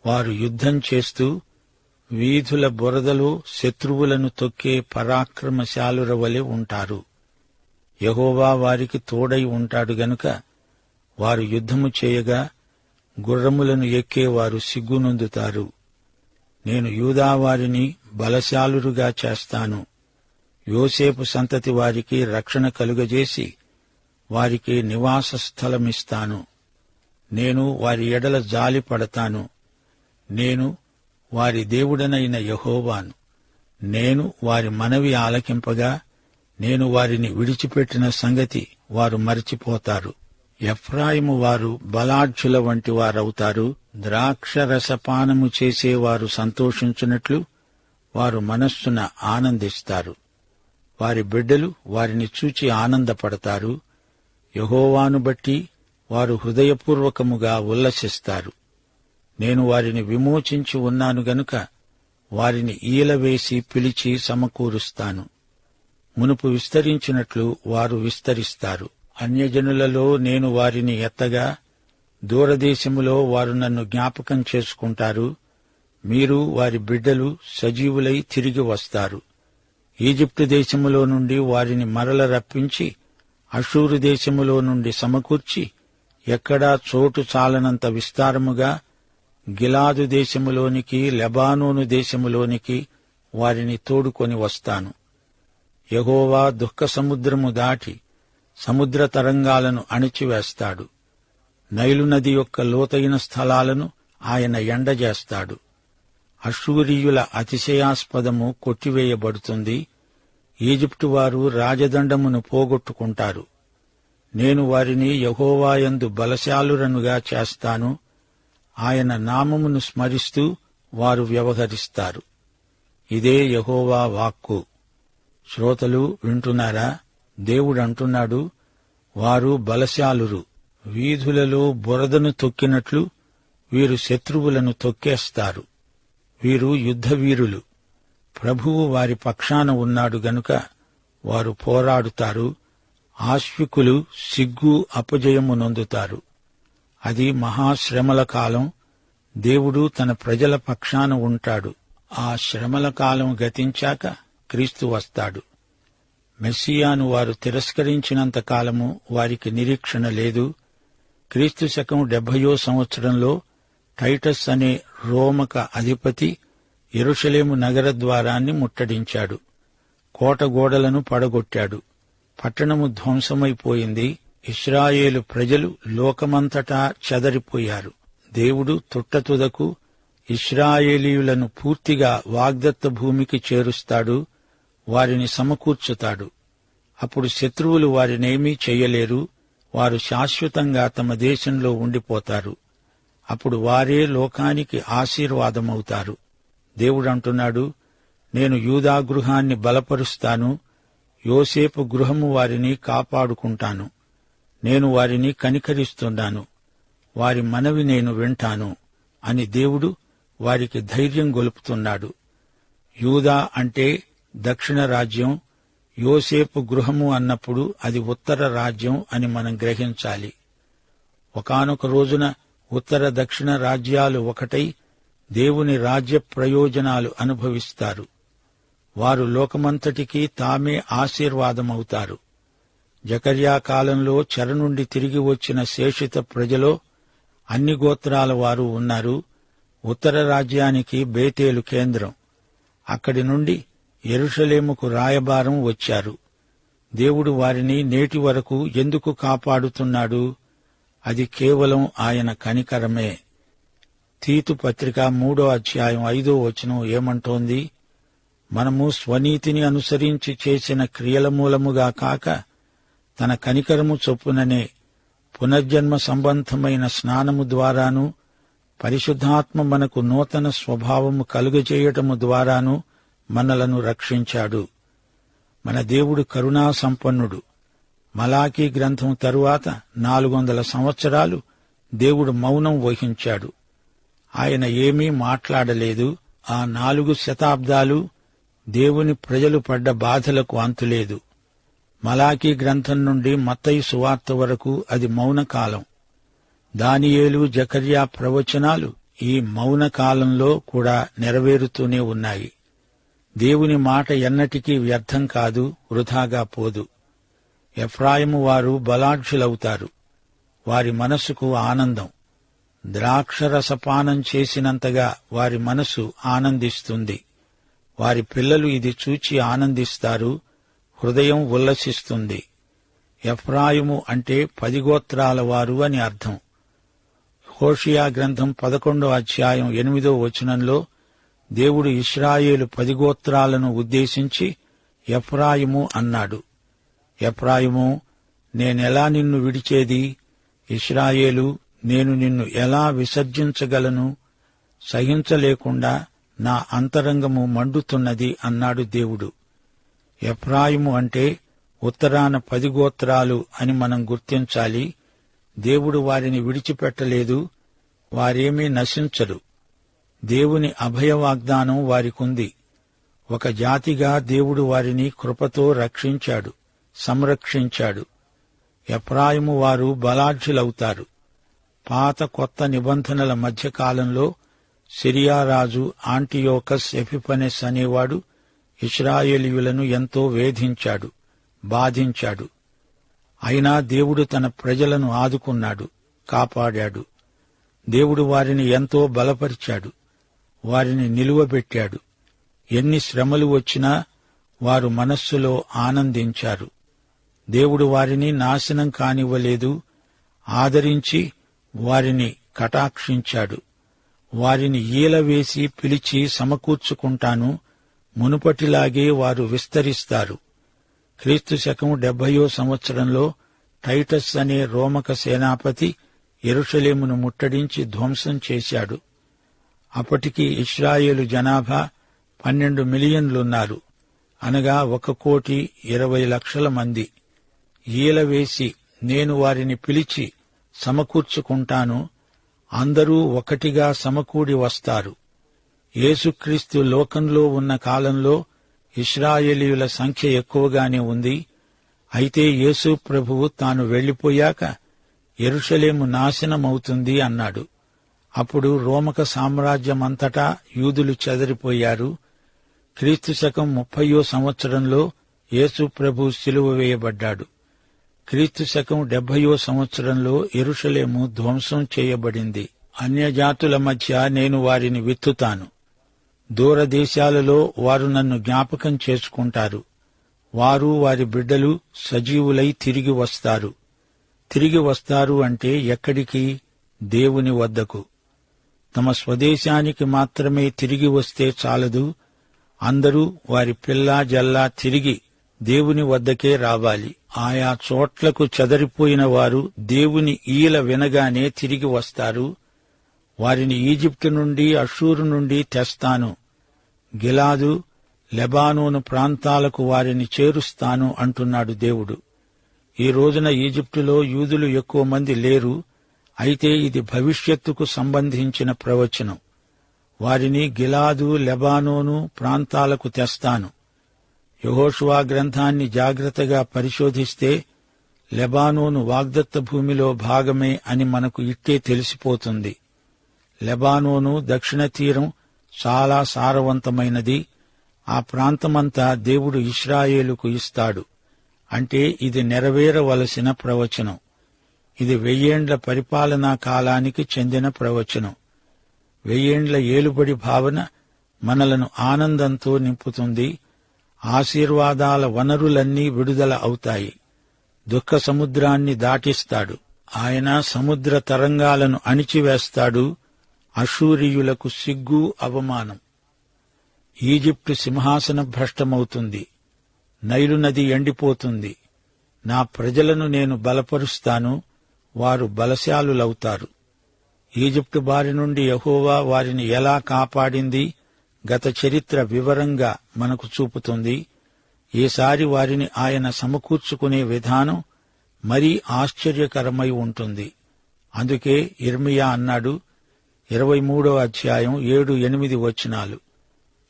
వారు యుద్ధం చేస్తూ వీధుల బురదలో శత్రువులను తొక్కే పరాక్రమశాలుర వలె ఉంటారు. యెహోవా వారికి తోడై ఉంటాడు గనుక వారు యుద్ధము చేయగా గుర్రములను ఎక్కేవారు సిగ్గునొందుతారు. నేను యూదావారిని బలశాలురుగా చేస్తాను. యోసేపు సంతతి వారికి రక్షణ కలుగజేసి వారికి నివాస స్థలమిస్తాను. నేను వారి ఎడల జాలి పడతాను. నేను వారి దేవుడనైన యెహోవాను. నేను వారి మనవి ఆలకింపగా నేను వారిని విడిచిపెట్టిన సంగతి వారు మరచిపోతారు. ఎఫ్రాయిము వారు బలాఢ్యుల వంటి వారవుతారు. ద్రాక్షరసపానము చేసేవారు సంతోషించున్నట్లు వారు మనస్సున ఆనందిస్తారు. వారి బిడ్డలు వారిని చూచి ఆనందపడతారు. యెహోవాను బట్టి వారు హృదయపూర్వకముగా ఉల్లసిస్తారు. నేను వారిని విమోచించి ఉన్నాను గనుక వారిని ఈలవేసి పిలిచి సమకూరుస్తాను. మునుపు విస్తరించినట్లు వారు విస్తరిస్తారు. అన్యజనులలో నేను వారిని ఎత్తగా దూరదేశములో వారు నన్ను జ్ఞాపకం చేసుకుంటారు. మీరు వారి బిడ్డలు సజీవులై తిరిగి వస్తారు. ఈజిప్టు దేశములో నుండి వారిని మరల రప్పించి అషూరు దేశములో నుండి సమకూర్చి ఎక్కడా చోటు చాలనంత విస్తారముగా గిలాదు దేశములోనికి లెబానోను దేశములోనికి వారిని తోడుకొని వస్తాను. యెహోవా దుఃఖ సముద్రము దాటి సముద్ర తరంగాలను అణిచివేస్తాడు. నైలు నది యొక్క లోతైన స్థలాలను ఆయన ఎండజేస్తాడు. అషూరీయుల అతిశయాస్పదము కొట్టివేయబడుతుంది. ఈజిప్టు వారు రాజదండమును పోగొట్టుకుంటారు. నేను వారిని యెహోవాయందు బలశాలురనుగా చేస్తాను. ఆయన నామమును స్మరిస్తూ వారు వ్యవహరిస్తారు. ఇదే యెహోవా వాక్కు. శ్రోతలు వింటున్నారా? దేవుడంటున్నాడు, వారు బలశాలురు. వీధులలో బురదను తొక్కినట్లు వీరు శత్రువులను తొక్కేస్తారు. వీరు యుద్ధవీరులు. ప్రభువు వారి పక్షాన ఉన్నాడు గనుక వారు పోరాడుతారు. ఆశ్వికులు సిగ్గు అపజయము నొందుతారు. అది మహాశ్రమల కాలం. దేవుడు తన ప్రజల పక్షాన ఉంటాడు. ఆ శ్రమల కాలం గతించాక క్రీస్తు వస్తాడు. మెస్సియాను వారు తిరస్కరించినంత కాలము వారికి నిరీక్షణ లేదు. క్రీస్తు శకం 70వ సంవత్సరంలో టైటస్ అనే రోమక అధిపతి యెరూషలేము నగర ద్వారాన్ని ముట్టడించాడు. కోట గోడలను పడగొట్టాడు. పట్టణము ధ్వంసమైపోయింది. ఇశ్రాయేలు ప్రజలు లోకమంతటా చెదరిపోయారు. దేవుడు తుట్టతుదకు ఇశ్రాయేలీయులను పూర్తిగా వాగ్దత్త భూమికి చేరుస్తాడు. వారిని సమకూర్చుతాడు. అప్పుడు శత్రువులు వారినేమీ చెయ్యలేరు. వారు శాశ్వతంగా తమ దేశంలో ఉండిపోతారు. అప్పుడు వారే లోకానికి ఆశీర్వాదమవుతారు. దేవుడంటున్నాడు, నేను యూదా గృహాన్ని బలపరుస్తాను. యోసేపు గృహము వారిని కాపాడుకుంటాను. నేను వారిని కనికరిస్తున్నాను. వారి మనవి నేను వింటాను అని దేవుడు వారికి ధైర్యం గొలుపుతున్నాడు. యూదా అంటే దక్షిణ రాజ్యం. యోసేపు గృహము అన్నప్పుడు అది ఉత్తర రాజ్యం అని మనం గ్రహించాలి. ఒకానొక రోజున ఉత్తర దక్షిణ రాజ్యాలు ఒకటై దేవుని రాజ్య ప్రయోజనాలు అనుభవిస్తారు. వారు లోకమంతటికీ తామే ఆశీర్వాదమవుతారు. జకర్యా కాలంలో చెర నుండి తిరిగి వచ్చిన శేషిత ప్రజలో అన్ని గోత్రాల వారు ఉన్నారు. ఉత్తర రాజ్యానికి బేతేలు కేంద్రం. అక్కడి నుండి యెరూషలేముకు రాయబారం వచ్చారు. దేవుడు వారిని నేటి వరకు ఎందుకు కాపాడుతున్నాడు? అది కేవలం ఆయన కనికరమే. తీతు పత్రిక 3వ అధ్యాయం 5వ వచనం ఏమంటోంది? మనము స్వనీతిని అనుసరించి చేసిన క్రియల మూలముగా కాక తన కనికరము చొప్పుననే పునర్జన్మ సంబంధమైన స్నానము ద్వారాను పరిశుద్ధాత్మ మనకు నూతన స్వభావము కలుగజేయటము ద్వారాను మనలను రక్షించాడు. మన దేవుడు కరుణా సంపన్నుడు. మలాకీ గ్రంథం తరువాత 400 సంవత్సరాలు దేవుడు మౌనం వహించాడు. ఆయన ఏమీ మాట్లాడలేదు. ఆ 4 శతాబ్దాలు దేవుని ప్రజలు పడ్డ బాధలకు అంతులేదు. మలాకీ గ్రంథం నుండి మత్తయి సువార్త వరకు అది మౌనకాలం. దానియేలు, జకర్యా ప్రవచనాలు ఈ మౌన కాలంలో కూడా నెరవేరుతూనే ఉన్నాయి. దేవుని మాట ఎన్నటికీ వ్యర్థం కాదు, వృథాగా పోదు. ఎఫ్రాయిము వారు బలాఢ్యులవుతారు. వారి మనస్సుకు ఆనందం. ద్రాక్షరసపానం చేసినంతగా వారి మనసు ఆనందిస్తుంది. వారి పిల్లలు ఇది చూచి ఆనందిస్తారు. హృదయం ఉల్లసిస్తుంది. ఎఫ్రాయిము అంటే 10 గోత్రాల వారు అని అర్థం. హోషియా గ్రంథం 11వ అధ్యాయం 8వ వచనంలో దేవుడు ఇశ్రాయేలు 10 గోత్రాలను ఉద్దేశించి ఎఫ్రాయిము అన్నాడు. ఎఫ్రాయిము, నేనెలా నిన్ను విడిచేది? ఇశ్రాయేలు, నేను నిన్ను ఎలా విసర్జించగలను? సహించలేకుండా నా అంతరంగము మండుతున్నది అన్నాడు దేవుడు. ఎఫ్రాయిము అంటే ఉత్తరాన 10 గోత్రాలు అని మనం గుర్తించాలి. దేవుడు వారిని విడిచిపెట్టలేదు. వారేమీ నశించరు. దేవుని అభయ వాగ్దానం వారికుంది. ఒక జాతిగా దేవుడు వారిని కృపతో రక్షించాడు, సంరక్షించాడు. ఎఫ్రాయిము వారు బలాఢ్యులవుతారు. పాత కొత్త నిబంధనల మధ్యకాలంలో సిరియా రాజు ఆంటియోకస్ ఎపిఫనెస్ అనేవాడు ఇశ్రాయేలీయులను ఎంతో వేధించాడు, బాధించాడు. అయినా దేవుడు తన ప్రజలను ఆదుకున్నాడు, కాపాడాడు. దేవుడు వారిని ఎంతో బలపరిచాడు, వారిని నిలువబెట్టాడు. ఎన్ని శ్రమలు వచ్చినా వారు మనస్సులో ఆనందించారు. దేవుడు వారిని నాశనం కానివ్వలేదు. ఆదరించి వారిని కటాక్షించాడు. వారిని ఈలవేసి పిలిచి సమకూర్చుకుంటాను. మునుపటిలాగే వారు విస్తరిస్తారు. క్రీస్తు శకం 70వ సంవత్సరంలో టైటస్ అనే రోమక సేనాపతి యెరూషలేమును ముట్టడించి ధ్వంసం చేశాడు. అప్పటికి ఇశ్రాయేలు జనాభా 12 మిలియన్లున్నారు, అనగా 1,20,00,000 మంది. ఈలవేసి నేను వారిని పిలిచి సమకూర్చుకుంటాను. అందరూ ఒకటిగా సమకూడి వస్తారు. యేసుక్రీస్తు లోకంలో ఉన్న కాలంలో ఇశ్రాయేలీయుల సంఖ్య ఎక్కువగానే ఉంది. అయితే యేసు ప్రభువు తాను వెళ్లిపోయాక యెరూషలేము నాశనమవుతుంది అన్నాడు. అప్పుడు రోమక సామ్రాజ్యమంతటా యూదులు చెదరిపోయారు. క్రీస్తు శకం 30వ సంవత్సరంలో యేసు ప్రభు సిలువ వేయబడ్డాడు. క్రీస్తు శకం 70వ సంవత్సరంలో యెరూషలేము ధ్వంసం చేయబడింది. అన్యజాతుల మధ్య నేను వారిని విత్తుతాను. దూరదేశాలలో వారు నన్ను జ్ఞాపకం చేసుకుంటారు. వారు వారి బిడ్డలు సజీవులై తిరిగి వస్తారు. తిరిగి వస్తారు అంటే ఎక్కడికి? దేవుని వద్దకు. తమ స్వదేశానికి మాత్రమే తిరిగి వస్తే చాలదు. అందరూ వారి పిల్లా జల్లా తిరిగి దేవుని వద్దకే రావాలి. ఆయా చోట్లకు చెదరిపోయిన వారు దేవుని ఈల వినగానే తిరిగి వస్తారు. వారిని ఈజిప్టు నుండి, అషూరు నుండి తెస్తాను. గిలాదు, లెబానోను ప్రాంతాలకు వారిని చేరుస్తాను అంటున్నాడు దేవుడు. ఈ రోజున ఈజిప్టులో యూదులు ఎక్కువ మంది లేరు. అయితే ఇది భవిష్యత్తుకు సంబంధించిన ప్రవచనం. వారిని గిలాదు, లెబానోను ప్రాంతాలకు తెస్తాను. యెహోషువ గ్రంథాన్ని జాగ్రత్తగా పరిశోధిస్తే లెబానోను వాగ్దత్త భూమిలో భాగమే అని మనకు ఇట్టే తెలిసిపోతుంది. లెబానోను దక్షిణ తీరం చాలా సారవంతమైనది. ఆ ప్రాంతమంతా దేవుడు ఇశ్రాయేలుకు ఇస్తాడు. అంటే ఇది నెరవేరవలసిన ప్రవచనం. ఇది 1000 ఏండ్ల పరిపాలనా కాలానికి చెందిన ప్రవచనం. 1000 ఏండ్ల ఏలుబడి భావన మనలను ఆనందంతో నింపుతుంది. ఆశీర్వాదాల వనరులన్నీ విడుదల అవుతాయి. దుఃఖ సముద్రాన్ని దాటిస్తాడు. ఆయన సముద్ర తరంగాలను అణిచివేస్తాడు. అషూరీయులకు సిగ్గు, అవమానం. ఈజిప్టు సింహాసన భ్రష్టమవుతుంది. నైలు నది ఎండిపోతుంది. నా ప్రజలను నేను బలపరుస్తాను. వారు బలశాలులవుతారు. ఈజిప్టు బారి నుండి యెహోవా వారిని ఎలా కాపాడింది గత చరిత్ర వివరంగా మనకు చూపుతుంది. ఈసారి వారిని ఆయన సమకూర్చుకునే విధానం మరీ ఆశ్చర్యకరమై ఉంటుంది. అందుకే యిర్మీయా అన్నాడు, 23వ అధ్యాయం 7-8 వచనాలు,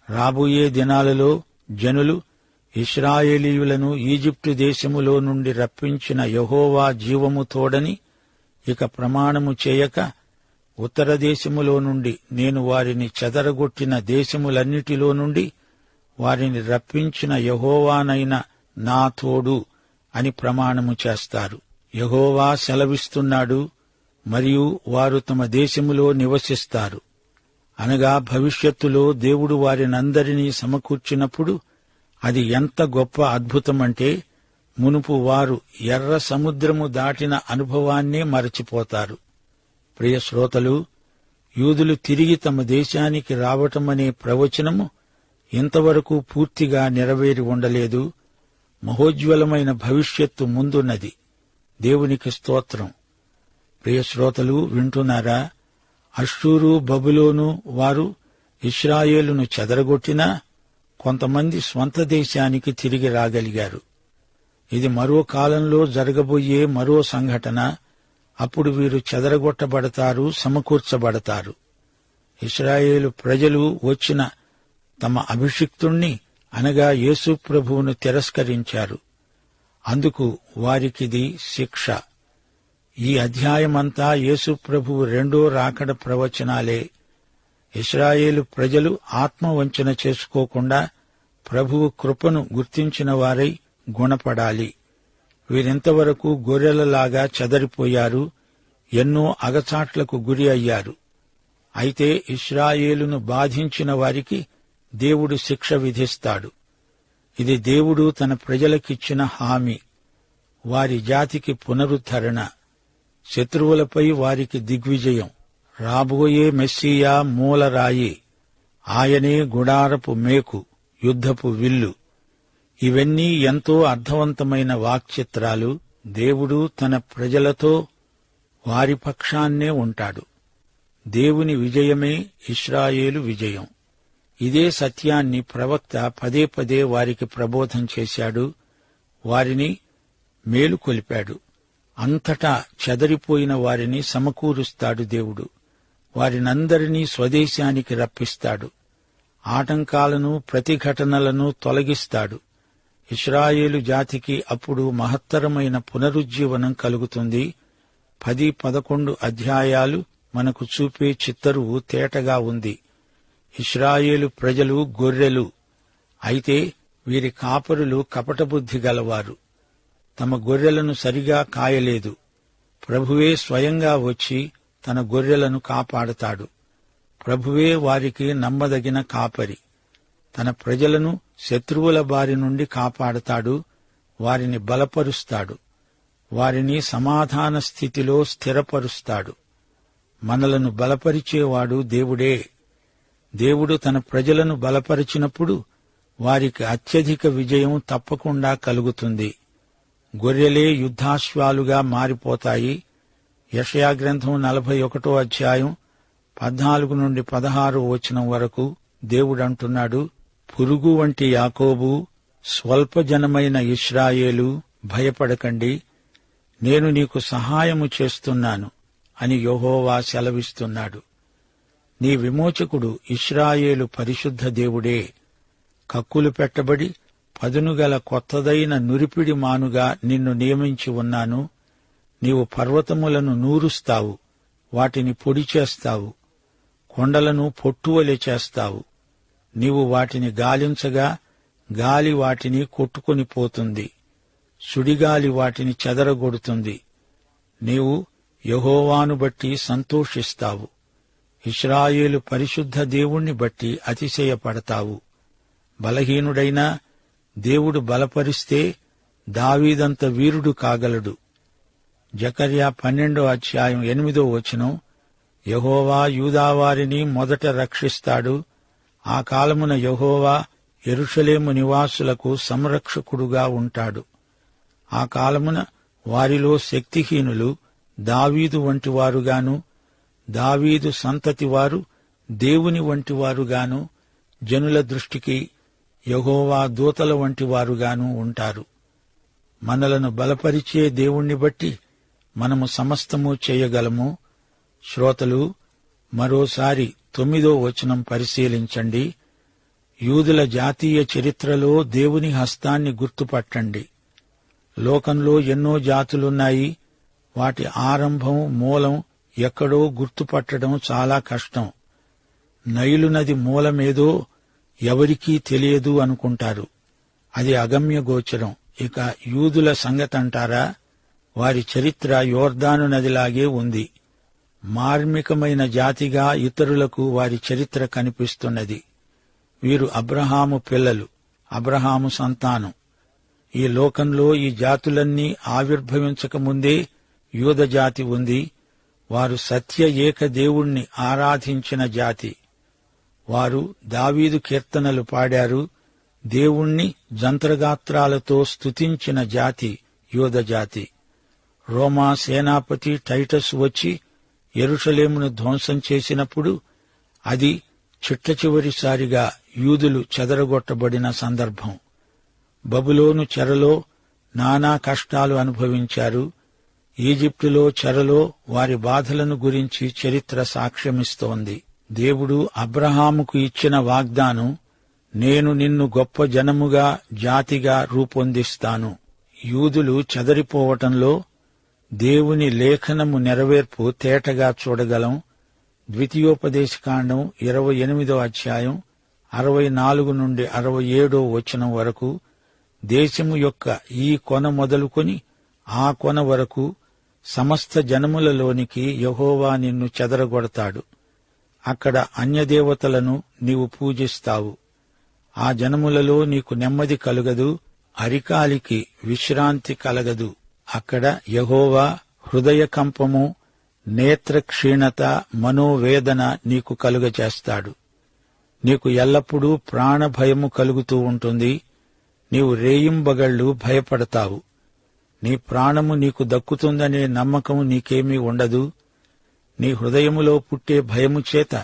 రాబోయే దినాలలో జనులు ఇశ్రాయేలీయులను ఈజిప్టు దేశములో నుండి రప్పించిన యెహోవా జీవము తోడని ఇక ప్రమాణము చేయక ఉత్తర దేశములో నుండి నేను వారిని చెదరగొట్టిన దేశములన్నిటిలో నుండి వారిని రప్పించిన యెహోవానైన నా తోడు అని ప్రమాణము చేస్తారు. యెహోవా సెలవిస్తున్నాడు, మరియు వారు తమ దేశములో నివసిస్తారు. అనగా భవిష్యత్తులో దేవుడు వారినందరినీ సమకూర్చినప్పుడు అది ఎంత గొప్ప అద్భుతమంటే మునుపు వారు ఎర్ర సముద్రము దాటిన అనుభవాన్నే మరచిపోతారు. ప్రియ శ్రోతలు, యూదులు తిరిగి తమ దేశానికి రావటమనే ప్రవచనము ఇంతవరకు పూర్తిగా నెరవేరి ఉండలేదు. మహోజ్వలమైన భవిష్యత్తు ముందున్నది. దేవునికి స్తోత్రం. ప్రియ శ్రోతలు, వింటున్నారా? అష్షూరు, బబులోను వారు ఇశ్రాయేలును చెదరగొట్టినా కొంతమంది స్వంత దేశానికి తిరిగి రాగలిగారు. ఇది మరో కాలంలో జరగబోయే మరో సంఘటన. అప్పుడు వీరు చెదరగొట్టబడతారు, సమకూర్చబడతారు. ఇశ్రాయేలు ప్రజలు వచ్చిన తమ అభిషిక్తుణ్ణి అనగా యేసు ప్రభువును తిరస్కరించారు. అందుకు వారికిది శిక్ష. ఈ అధ్యాయమంతా యేసు ప్రభువు రెండో రాకడ ప్రవచనాలే. ఇశ్రాయేలు ప్రజలు ఆత్మవంచన చేసుకోకుండా ప్రభువు కృపను గుర్తించిన వారై గుణపడాలి. వీరింతవరకు గొర్రెలలాగా చెదరిపోయారు, ఎన్నో అగచాట్లకు గురి అయ్యారు. అయితే ఇశ్రాయేలును బాధించిన వారికి దేవుడు శిక్ష విధిస్తాడు. ఇది దేవుడు తన ప్రజలకిచ్చిన హామీ. వారి జాతికి పునరుద్ధరణ, శత్రువులపై వారికి దిగ్విజయం. రాబోయే మెస్సీయా మూలరాయి, ఆయనే గుడారపు మేకు, యుద్ధపు విల్లు. ఇవన్నీ ఎంతో అర్థవంతమైన వాక్చిత్రాలు. దేవుడు తన ప్రజలతో వారి పక్షాన్నే ఉంటాడు. దేవుని విజయమే ఇశ్రాయేలు విజయం. ఇదే సత్యాన్ని ప్రవక్త పదే పదే వారికి ప్రబోధం చేశాడు, వారిని మేలుకొలిపాడు. అంతటా చెదరిపోయిన వారిని సమకూరుస్తాడు దేవుడు. వారినందరినీ స్వదేశానికి రప్పిస్తాడు. ఆటంకాలను, ప్రతిఘటనలను తొలగిస్తాడు. ఇశ్రాయేలు జాతికి అప్పుడు మహత్తరమైన పునరుజ్జీవనం కలుగుతుంది. 10-11 అధ్యాయాలు మనకు చూపే చిత్తరువు తేటగా ఉంది. ఇశ్రాయేలు ప్రజలు గొర్రెలు, అయితే వీరి కాపరులు కపటబుద్ధి గలవారు. తమ గొర్రెలను సరిగా కాయలేదు. ప్రభువే స్వయంగా వచ్చి తన గొర్రెలను కాపాడతాడు. ప్రభువే వారికి నమ్మదగిన కాపరి. తన ప్రజలను శత్రువుల బారి నుండి కాపాడతాడు, వారిని బలపరుస్తాడు, వారిని సమాధాన స్థితిలో స్థిరపరుస్తాడు. మనలను బలపరిచేవాడు దేవుడే. దేవుడు తన ప్రజలను బలపరిచినప్పుడు వారికి అత్యధిక విజయం తప్పకుండా కలుగుతుంది. గొర్రెలే యుద్ధాశ్వాలుగా మారిపోతాయి. యెషయా గ్రంథం 41 అధ్యాయం 14-16 వచనం వరకు దేవుడంటున్నాడు, పురుగు వంటి యాకోబు, స్వల్పజనమైన ఇశ్రాయేలు, భయపడకండి, నేను నీకు సహాయము చేస్తున్నాను అని యెహోవా సెలవిస్తున్నాడు. నీ విమోచకుడు ఇశ్రాయేలు పరిశుద్ధ దేవుడే. కక్కులు పెట్టబడి పదునుగల కొత్తదైన నురిపిడి మానుగా నిన్ను నియమించి ఉన్నాను. నీవు పర్వతములను నూరుస్తావు, వాటిని పొడి చేస్తావు, కొండలను పొట్టువలె చేస్తావు. నీవు వాటిని గాలించగా గాలి వాటిని కొట్టుకొని పోతుంది, సుడిగాలి వాటిని చెదరగొడుతుంది. నీవు యెహోవాను బట్టి సంతోషిస్తావు, ఇశ్రాయేలు పరిశుద్ధ దేవుణ్ణి బట్టి అతిశయపడతావు. బలహీనుడైనా దేవుడు బలపరిస్తే దావీదంత వీరుడు కాగలడు. జకర్యా 12 అధ్యాయం 8 వచనం, యెహోవా యూదావారిని మొదట రక్షిస్తాడు. ఆ కాలమున యెహోవా యెరూషలేము నివాసులకు సంరక్షకుడుగా ఉంటాడు. ఆ కాలమున వారిలో శక్తిహీనులు దావీదు వంటివారుగాను, దావీదు సంతతివారు దేవుని వంటివారుగాను, జనుల దృష్టికి యెహోవా దూతల వంటివారుగాను ఉంటారు. మనలను బలపరిచే దేవుణ్ణి బట్టి మనము సమస్తము చేయగలము. శ్రోతలు, మరోసారి 9వ వచనం పరిశీలించండి. యూదుల జాతీయ చరిత్రలో దేవుని హస్తాన్ని గుర్తుపట్టండి. లోకంలో ఎన్నో జాతులున్నాయి. వాటి ఆరంభం, మూలం ఎక్కడో గుర్తుపట్టడం చాలా కష్టం. నైలు నది మూలమేదో ఎవరికీ తెలియదు అనుకుంటారు. అది అగమ్య గోచరం. ఇక యూదుల సంగతంటారా? వారి చరిత్ర యోర్దాను నదిలాగే ఉంది. మార్మికమైన జాతిగా ఇతరులకు వారి చరిత్ర కనిపిస్తున్నది. వీరు అబ్రహాము పిల్లలు, అబ్రహాము సంతానం. ఈ లోకంలో ఈ జాతులన్నీ ఆవిర్భవించకముందే యూద జాతి ఉంది. వారు సత్య ఏక దేవుణ్ణి ఆరాధించిన జాతి. వారు దావీదు కీర్తనలు పాడారు. దేవుణ్ణి జంత్రగాత్రాలతో స్తుతించిన జాతి యూద జాతి. రోమా సేనాపతి టైటస్ వచ్చి యెరూషలేమును ధ్వంసం చేసినప్పుడు అది చిట్టచివరిసారిగా యూదులు చెదరగొట్టబడిన సందర్భం. బబులోను చెరలో నానా కష్టాలు అనుభవించారు. ఈజిప్టులో చెరలో వారి బాధలను గురించి చరిత్ర సాక్ష్యమిస్తోంది. దేవుడు అబ్రహాముకు ఇచ్చిన వాగ్దానం, నేను నిన్ను గొప్ప జనముగా జాతిగా రూపొందిస్తాను. యూదులు చెదరిపోవటంలో దేవుని లేఖనము నెరవేర్పు తేటగా చూడగలం. ద్వితీయోపదేశకాండం 28వ అధ్యాయం 64 నుండి 67 వచనం వరకు, దేశము యొక్క ఈ కొన మొదలుకొని ఆ కొన వరకు సమస్త జనములలోనికి యెహోవా నిన్ను చెదరగొడతాడు. అక్కడ అన్యదేవతలను నీవు పూజిస్తావు. ఆ జనములలో నీకు నెమ్మది కలుగదు, అరికాలికి విశ్రాంతి కలగదు. అక్కడ యెహోవా హృదయకంపము, నేత్రక్షీణత, మనోవేదన నీకు కలుగచేస్తాడు. నీకు ఎల్లప్పుడూ ప్రాణభయము కలుగుతూ ఉంటుంది. నీవు రేయింబగళ్ళు భయపడతావు. నీ ప్రాణము నీకు దక్కుతుందనే నమ్మకం నీకేమీ ఉండదు. నీ హృదయములో పుట్టే భయము చేత,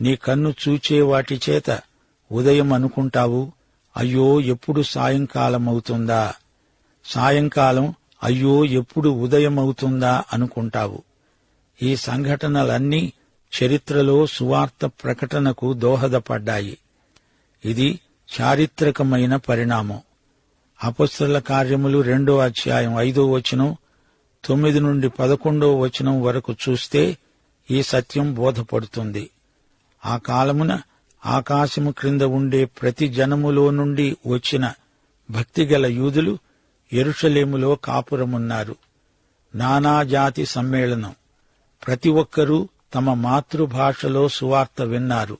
నీ కన్ను చూచే వాటి చేత ఉదయం అనుకుంటావు, అయ్యో ఎప్పుడు సాయంకాలమవుతుందా, సాయంకాలం అయ్యో ఎప్పుడు ఉదయమవుతుందా అనుకుంటావు. ఈ సంఘటనలన్నీ చరిత్రలో సువార్త ప్రకటనకు దోహదపడ్డాయి. ఇది చారిత్రకమైన పరిణామం. అపొస్తలుల కార్యములు 2వ అధ్యాయం 5వ వచనం 9 నుండి 11వ వచనం వరకు చూస్తే ఈ సత్యం బోధపడుతుంది. ఆ కాలమున ఆకాశము క్రింద ఉండే ప్రతి జనములో నుండి వచ్చిన భక్తిగల యూదులు యెరూషలేములో కాపురమున్నారు. నానాజాతి సమ్మేళనం. ప్రతి ఒక్కరూ తమ మాతృభాషలో సువార్త విన్నారు.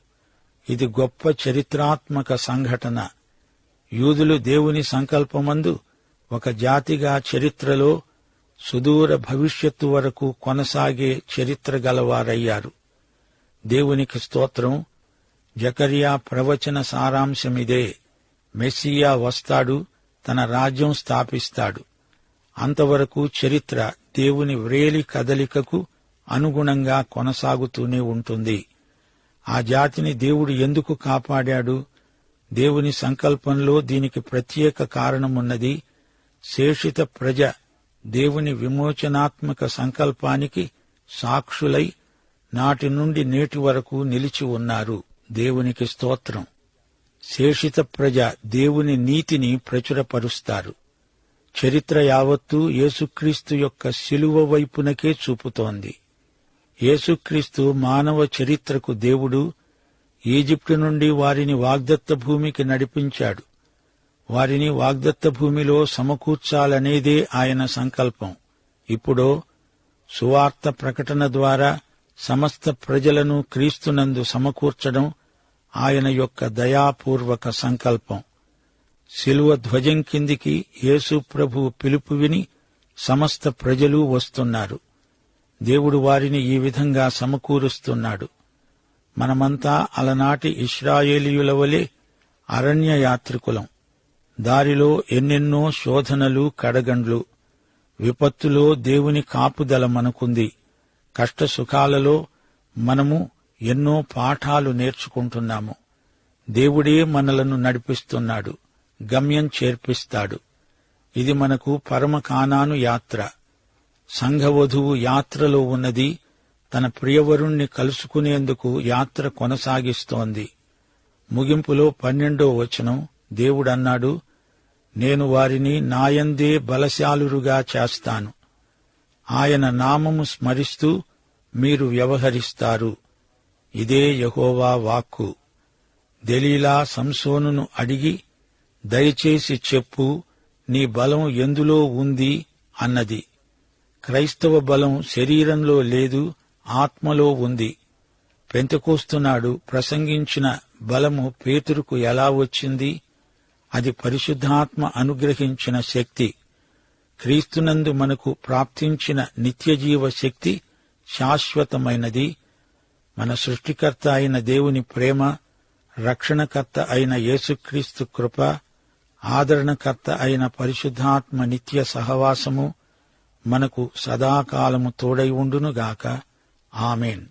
ఇది గొప్ప చరిత్రాత్మక సంఘటన. యూదులు దేవుని సంకల్పమందు ఒక జాతిగా చరిత్రలో సుదూర భవిష్యత్తు వరకు కొనసాగే చరిత్ర గలవారయ్యారు. దేవునికి స్తోత్రం. జకర్యా ప్రవచన సారాంశమిదే. మెస్సియా వస్తాడు, తన రాజ్యం స్థాపిస్తాడు. అంతవరకు చరిత్ర దేవుని వ్రేలి కదలికకు అనుగుణంగా కొనసాగుతూనే ఉంటుంది. ఆ జాతిని దేవుడు ఎందుకు కాపాడాడు? దేవుని సంకల్పంలో దీనికి ప్రత్యేక కారణమున్నది. శేషిత ప్రజ దేవుని విమోచనాత్మక సంకల్పానికి సాక్షులై నాటి నుండి నేటి వరకు నిలిచి ఉన్నారు. దేవునికి స్తోత్రం. శేషిత ప్రజ దేవుని నీతిని ప్రచురపరుస్తారు. చరిత్ర యావత్తూ యేసుక్రీస్తు యొక్క శిలువ వైపునకే చూపుతోంది. యేసుక్రీస్తు మానవ చరిత్రకు దేవుడు. ఈజిప్టు నుండి వారిని వాగ్దత్త భూమికి నడిపించాడు. వారిని వాగ్దత్త భూమిలో సమకూర్చాలనేదే ఆయన సంకల్పం. ఇప్పుడో సువార్త ప్రకటన ద్వారా సమస్త ప్రజలను క్రీస్తునందు సమకూర్చడం ఆయన యొక్క దయాపూర్వక సంకల్పం. శిలువ ధ్వజం కిందికి యేసు ప్రభువు పిలుపు విని సమస్త ప్రజలు వస్తున్నారు. దేవుడు వారిని ఈ విధంగా సమకూరుస్తున్నాడు. మనమంతా అలనాటి ఇశ్రాయేలీయుల వలె అరణ్య యాత్రికులం. దారిలో ఎన్నెన్నో శోధనలు, కడగండ్లు. విపత్తులో దేవుని కాపుదల మనకుంది. కష్టసుఖాలలో మనము ఎన్నో పాఠాలు నేర్చుకుంటున్నాము. దేవుడే మనలను నడిపిస్తున్నాడు, గమ్యం చేర్పిస్తాడు. ఇది మనకు పరమ కానాను యాత్ర. సంఘవధువు యాత్రలో ఉన్నది. తన ప్రియవరుణ్ణి కలుసుకునేందుకు యాత్ర కొనసాగిస్తోంది. ముగింపులో 12వ వచనం దేవుడన్నాడు, నేను వారిని నాయందే బలశాలురుగా చేస్తాను. ఆయన నామము స్మరిస్తూ మీరు వ్యవహరిస్తారు. ఇదే యెహోవా వాక్కు. దెలీలా సంసోనును అడిగి, దయచేసి చెప్పు, నీ బలం ఎందులో ఉంది అన్నది. క్రైస్తవ బలం శరీరంలో లేదు, ఆత్మలో ఉంది. పెంతెకోస్తునాడు ప్రసంగించిన బలము పేతురుకు ఎలా వచ్చింది? అది పరిశుద్ధాత్మ అనుగ్రహించిన శక్తి. క్రీస్తునందు మనకు ప్రాప్తించిన నిత్యజీవ శక్తి శాశ్వతమైనది. మన సృష్టికర్త అయిన దేవుని ప్రేమ, రక్షణకర్త అయిన యేసుక్రీస్తు కృప, ఆదరణకర్త అయిన పరిశుద్ధాత్మ నిత్య సహవాసము మనకు సదాకాలము తోడై ఉండునుగాక. ఆమేన్.